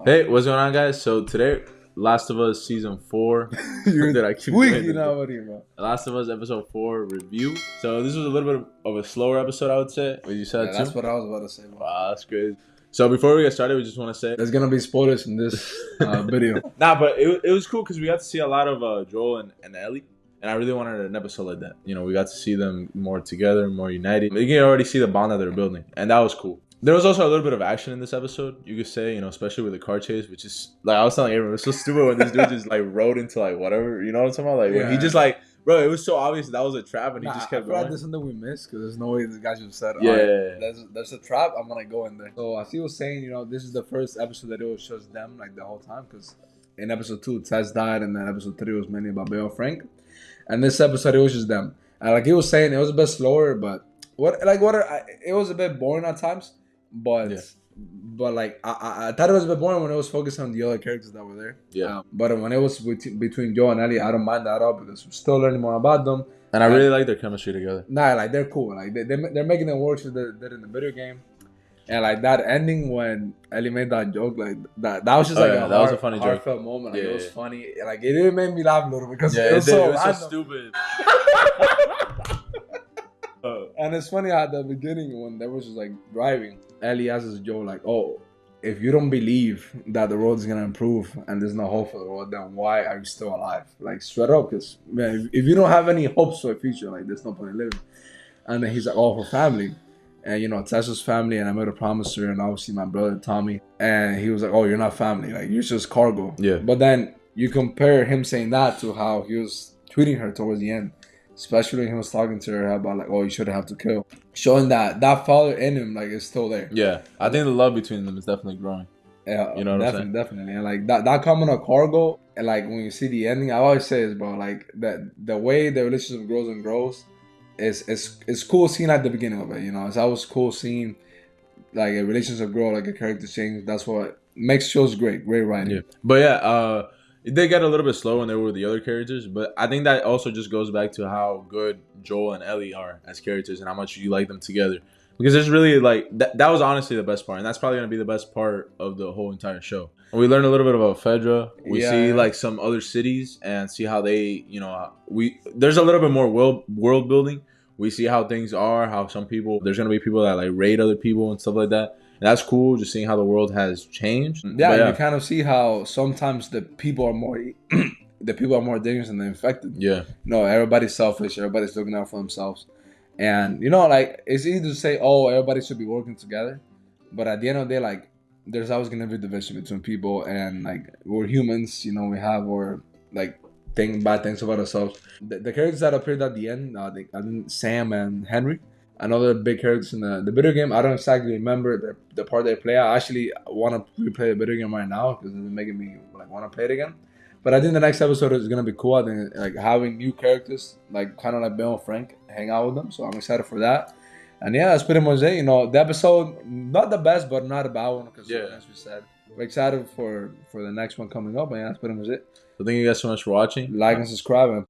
Hey, what's going on, guys? So today, Last of Us season 4. You're I keep tweaking doing this? already, bro. Last of Us episode 4 review. So this was a little bit of a slower episode, I would say. What you said Yeah, too? that's what I was about to say, bro. Wow, that's crazy. So before we get started, we just want to say, There's gonna be spoilers in this video. nah, but it was cool because we got to see a lot of Joel and Ellie. And I really wanted an episode like that. You know, we got to see them more together, more united. You can already see the bond that they're building. And that was cool. There was also a little bit of action in this episode, you could say, you know, especially with the car chase, which is, like, I was telling Abram, it was so stupid when this dude just, like, rode into, like, whatever, you know what I'm talking about? Like, when he just, like, bro, it was so obvious that was a trap, and he just kept going. There's something we missed, because there's no way this guy should have said, Yeah. Right, there's a trap, I'm gonna go in there. So as he was saying, you know, this is the first episode that it was just them, like, the whole time, because in episode 2, Tess died, and then episode 3 was mainly about Bill and Frank. And this episode, it was just them. And like he was saying, it was a bit slower, but it was a bit boring at times. But like I thought it was a bit boring when it was focused on the other characters that were there. Yeah. But when it was between Joe and Ellie, I don't mind that at all because we're still learning more about them. And I really like their chemistry together. Nah, like they're cool. Like they're making it work so they did in the video game. And like that ending when Ellie made that joke, like that was just that was a funny heartfelt moment. Like it was funny. Like it really made me laugh a little because it was so stupid. And it's funny at the beginning when they was just like driving, Ellie asks Joe like, "Oh, if you don't believe that the road is gonna improve and there's no hope for the road, then why are you still alive? Like straight up, because man, if you don't have any hopes for the future, like there's no point in living." And then he's like, "Oh, for family." And you know, Tessa's family, and I made a promise to her, and obviously my brother Tommy. And he was like, "Oh, you're not family, like you're just cargo." Yeah. But then you compare him saying that to how he was treating her towards the end, especially when he was talking to her about like, "Oh, you shouldn't have to kill," showing that father in him like is still there. Yeah, I think the love between them is definitely growing. Yeah, you know what I'm saying? Definitely, and like that comment on cargo, and like when you see the ending, I always say is, bro, like that the way the relationship grows and grows. It's cool seeing at the beginning of it, you know. It's always cool seeing like a relationship grow, like a character change. That's what makes shows great writing. Yeah, but yeah, it did get a little bit slow when they were with the other characters, but I think that also just goes back to how good Joel and Ellie are as characters and how much you like them together. Because there's really like that was honestly the best part, and that's probably gonna be the best part of the whole entire show. We learn a little bit about Fedra. We see like some other cities and see how they, you know, there's a little bit more world building. We see how things are, how some people, there's gonna be people that like raid other people and stuff like that. And that's cool, just seeing how the world has changed. Yeah, you kind of see how sometimes the people are more dangerous than the infected. Yeah. No, everybody's selfish. Everybody's looking out for themselves. And you know, like it's easy to say, "Oh, everybody should be working together," but at the end of the day, like there's always gonna be division between people, and like we're humans, you know, we have our like bad things about ourselves. The characters that appeared at the end, I think Sam and Henry, another big characters in the video game. I don't exactly remember the part they play. I actually want to replay the video game right now because it's making me like want to play it again. But I think the next episode is gonna be cool. I think like having new characters, like kind of like Bill and Frank, hang out with them. So I'm excited for that. And yeah, that's pretty much it. You know, the episode not the best, but not a bad one because as we said, we're excited for the next one coming up. And yeah, that's pretty much it. So thank you guys so much for watching. Like and subscribe. And